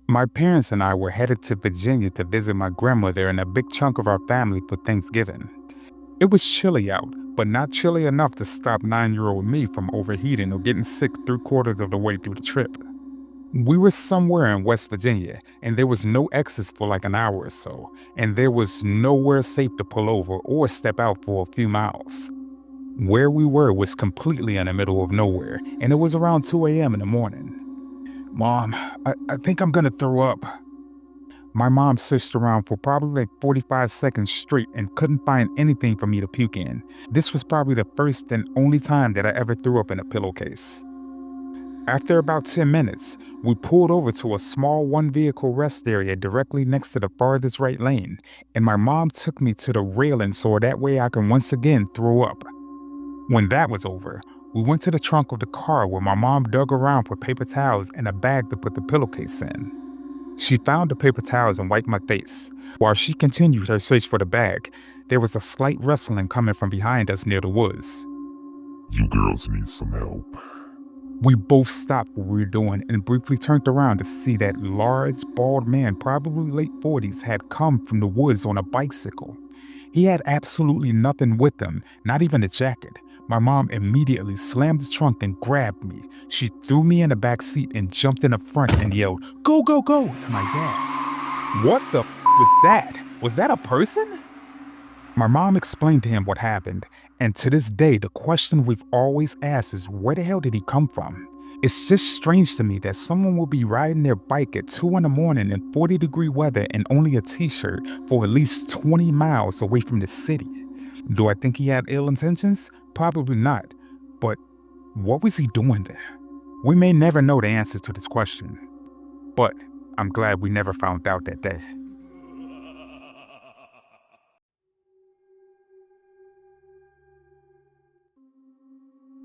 My parents and I were headed to Virginia to visit my grandmother and a big chunk of our family for Thanksgiving. It was chilly out, but not chilly enough to stop 9-year-old me from overheating or getting sick 3/4 of the way through the trip. We were somewhere in West Virginia, and there was no exits for like an hour or so, and there was nowhere safe to pull over or step out for a few miles. Where we were was completely in the middle of nowhere, and it was around 2 a.m. in the morning. "Mom, I think I'm gonna throw up." My mom searched around for probably like 45 seconds straight and couldn't find anything for me to puke in. This was probably the first and only time that I ever threw up in a pillowcase. After about 10 minutes, we pulled over to a small one-vehicle rest area directly next to the farthest right lane, and my mom took me to the railing so that way I can once again throw up. When that was over, we went to the trunk of the car where my mom dug around for paper towels and a bag to put the pillowcase in. She found the paper towels and wiped my face. While she continued her search for the bag, there was a slight rustling coming from behind us near the woods. "You girls need some help." We both stopped what we were doing and briefly turned around to see that large, bald man, probably late 40s, had come from the woods on a bicycle. He had absolutely nothing with him, not even a jacket. My mom immediately slammed the trunk and grabbed me. She threw me in the back seat and jumped in the front and yelled, "Go, go, go," to my dad. "What the was that? Was that a person?" My mom explained to him what happened, and to this day, the question we've always asked is, where the hell did he come from? It's just strange to me that someone will be riding their bike at 2 in the morning in 40-degree weather and only a t-shirt for at least 20 miles away from the city. Do I think he had ill intentions? Probably not. But what was he doing there? We may never know the answer to this question, but I'm glad we never found out that day.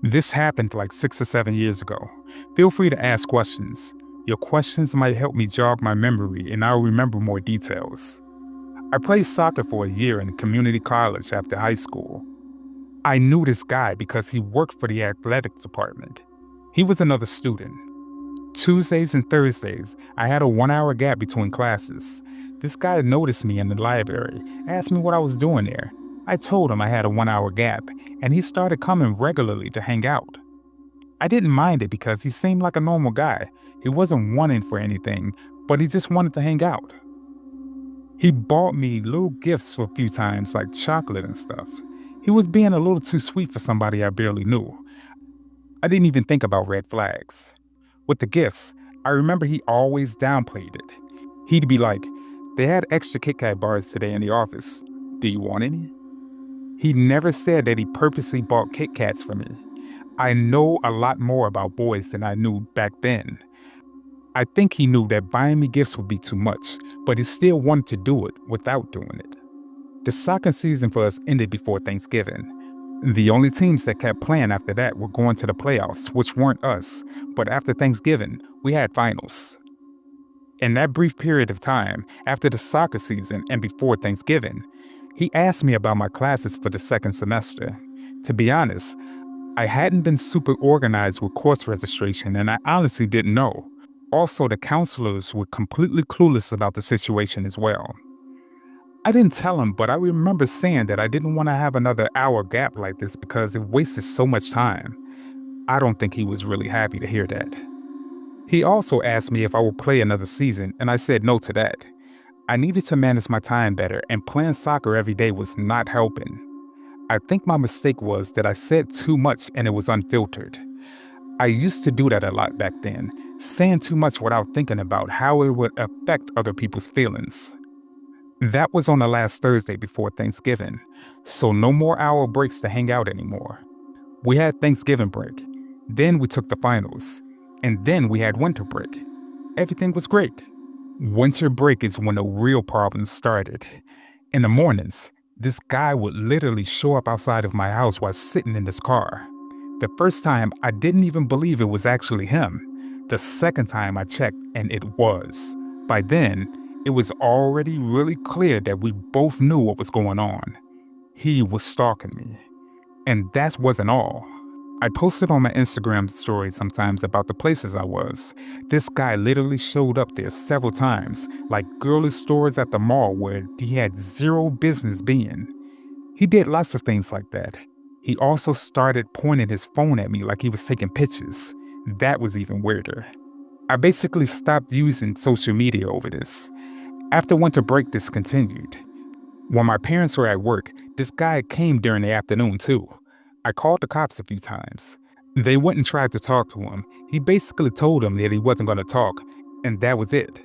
This happened like 6 or 7 years ago. Feel free to ask questions. Your questions might help me jog my memory and I'll remember more details. I played soccer for a year in community college after high school. I knew this guy because he worked for the athletics department. He was another student. Tuesdays and Thursdays, I had a 1-hour gap between classes. This guy noticed me in the library, asked me what I was doing there. I told him I had a 1-hour gap, and he started coming regularly to hang out. I didn't mind it because he seemed like a normal guy. He wasn't wanting for anything, but he just wanted to hang out. He bought me little gifts a few times, like chocolate and stuff. He was being a little too sweet for somebody I barely knew. I didn't even think about red flags. With the gifts, I remember he always downplayed it. He'd be like, "They had extra Kit Kat bars today in the office. Do you want any?" He never said that he purposely bought Kit Kats for me. I know a lot more about boys than I knew back then. I think he knew that buying me gifts would be too much, but he still wanted to do it without doing it. The soccer season for us ended before Thanksgiving. The only teams that kept playing after that were going to the playoffs, which weren't us, but after Thanksgiving, we had finals. In that brief period of time, after the soccer season and before Thanksgiving, he asked me about my classes for the second semester. To be honest, I hadn't been super organized with course registration and I honestly didn't know. Also, the counselors were completely clueless about the situation as well. I didn't tell him, but I remember saying that I didn't want to have another hour gap like this because it wasted so much time. I don't think he was really happy to hear that. He also asked me if I would play another season, and I said no to that. I needed to manage my time better, and playing soccer every day was not helping. I think my mistake was that I said too much and it was unfiltered. I used to do that a lot back then, saying too much without thinking about how it would affect other people's feelings. That was on the last Thursday before Thanksgiving, so no more hour breaks to hang out anymore. We had Thanksgiving break, then we took the finals, and then we had winter break. Everything was great. Winter break is when the real problems started. In the mornings, this guy would literally show up outside of my house while sitting in his car. The first time, I didn't even believe it was actually him. The second time I checked, and it was. By then, it was already really clear that we both knew what was going on. He was stalking me. And that wasn't all. I posted on my Instagram story sometimes about the places I was. This guy literally showed up there several times, like girlish stores at the mall where he had zero business being. He did lots of things like that. He also started pointing his phone at me like he was taking pictures. That was even weirder. I basically stopped using social media over this. After winter break discontinued. When my parents were at work, this guy came during the afternoon too. I called the cops a few times. They went and tried to talk to him. He basically told them that he wasn't going to talk, and that was it.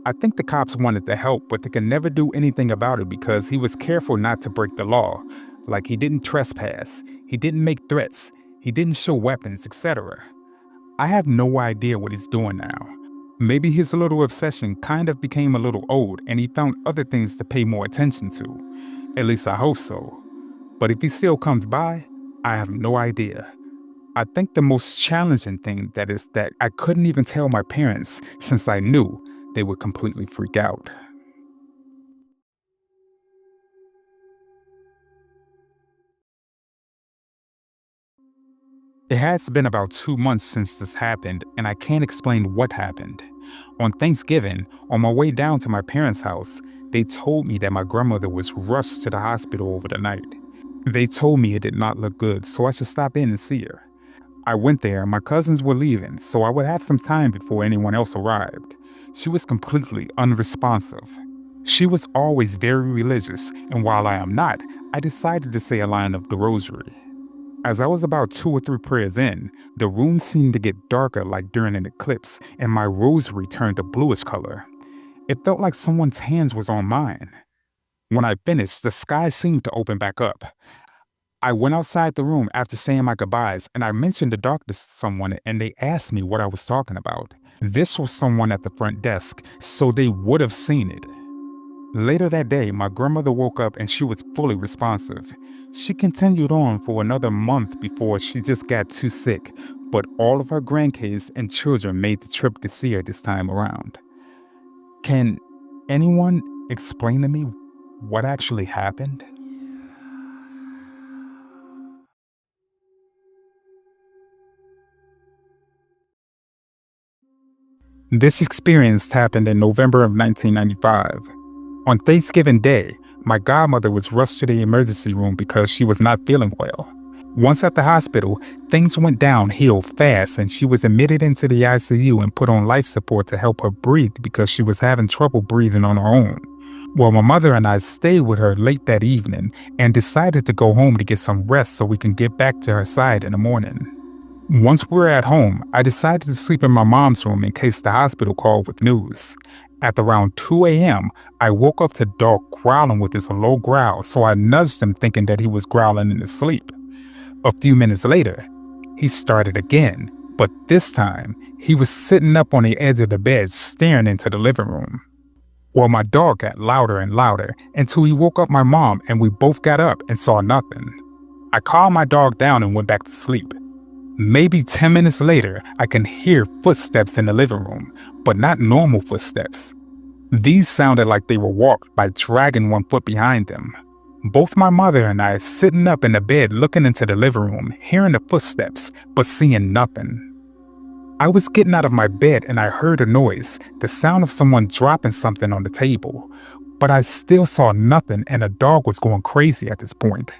I think the cops wanted to help, but they could never do anything about it because he was careful not to break the law. Like he didn't trespass, he didn't make threats, he didn't show weapons, etc. I have no idea what he's doing now. Maybe his little obsession kind of became a little old and he found other things to pay more attention to. At least I hope so. But if he still comes by, I have no idea. I think the most challenging thing is that I couldn't even tell my parents since I knew they would completely freak out. It has been about 2 months since this happened, and I can't explain what happened. On Thanksgiving, on my way down to my parents' house, they told me that my grandmother was rushed to the hospital over the night. They told me it did not look good, so I should stop in and see her. I went there, my cousins were leaving, so I would have some time before anyone else arrived. She was completely unresponsive. She was always very religious, and while I am not, I decided to say a line of the rosary. As I was about 2 or 3 prayers in, the room seemed to get darker like during an eclipse, and my rosary turned a bluish color. It felt like someone's hands was on mine. When I finished, the sky seemed to open back up. I went outside the room after saying my goodbyes, and I mentioned the darkness to someone, and they asked me what I was talking about. This was someone at the front desk, so they would have seen it. Later that day, my grandmother woke up and she was fully responsive. She continued on for another month before she just got too sick, but all of her grandkids and children made the trip to see her this time around. Can anyone explain to me what actually happened? This experience happened in November of 1995. On Thanksgiving Day, my godmother was rushed to the emergency room because she was not feeling well. Once at the hospital, things went downhill fast and she was admitted into the ICU and put on life support to help her breathe because she was having trouble breathing on her own. Well, my mother and I stayed with her late that evening and decided to go home to get some rest so we can get back to her side in the morning. Once we were at home, I decided to sleep in my mom's room in case the hospital called with news. At around 2 a.m., I woke up to dog growling with this low growl, so I nudged him thinking that he was growling in his sleep. A few minutes later, he started again, but this time, he was sitting up on the edge of the bed staring into the living room. Well, my dog got louder and louder until he woke up my mom and we both got up and saw nothing. I calmed my dog down and went back to sleep. Maybe 10 minutes later, I can hear footsteps in the living room, but not normal footsteps. These sounded like they were walked by dragging one foot behind them. Both my mother and I sitting up in the bed looking into the living room, hearing the footsteps, but seeing nothing. I was getting out of my bed and I heard a noise, the sound of someone dropping something on the table, but I still saw nothing and the dog was going crazy at this point.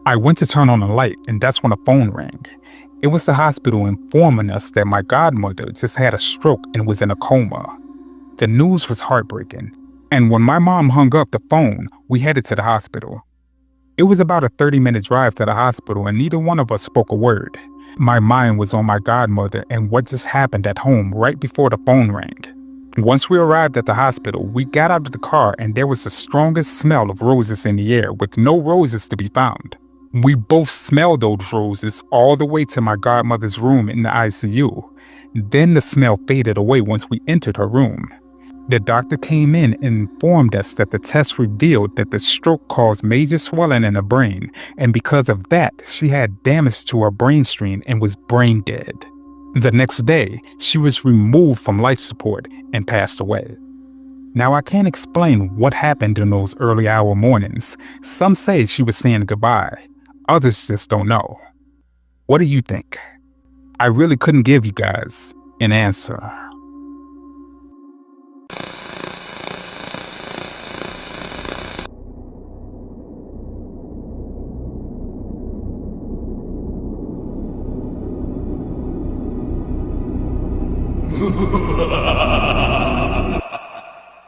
I went to turn on the light and that's when the phone rang. It was the hospital informing us that my godmother just had a stroke and was in a coma. The news was heartbreaking, and when my mom hung up the phone, we headed to the hospital. It was about a 30-minute drive to the hospital and neither one of us spoke a word. My mind was on my godmother and what just happened at home right before the phone rang. Once we arrived at the hospital, we got out of the car and there was the strongest smell of roses in the air with no roses to be found. We both smelled those roses all the way to my godmother's room in the ICU. Then the smell faded away once we entered her room. The doctor came in and informed us that the test revealed that the stroke caused major swelling in her brain, and because of that, she had damage to her brainstem and was brain dead. The next day, she was removed from life support and passed away. Now, I can't explain what happened in those early hour mornings. Some say she was saying goodbye. Others just don't know. What do you think? I really couldn't give you guys an answer.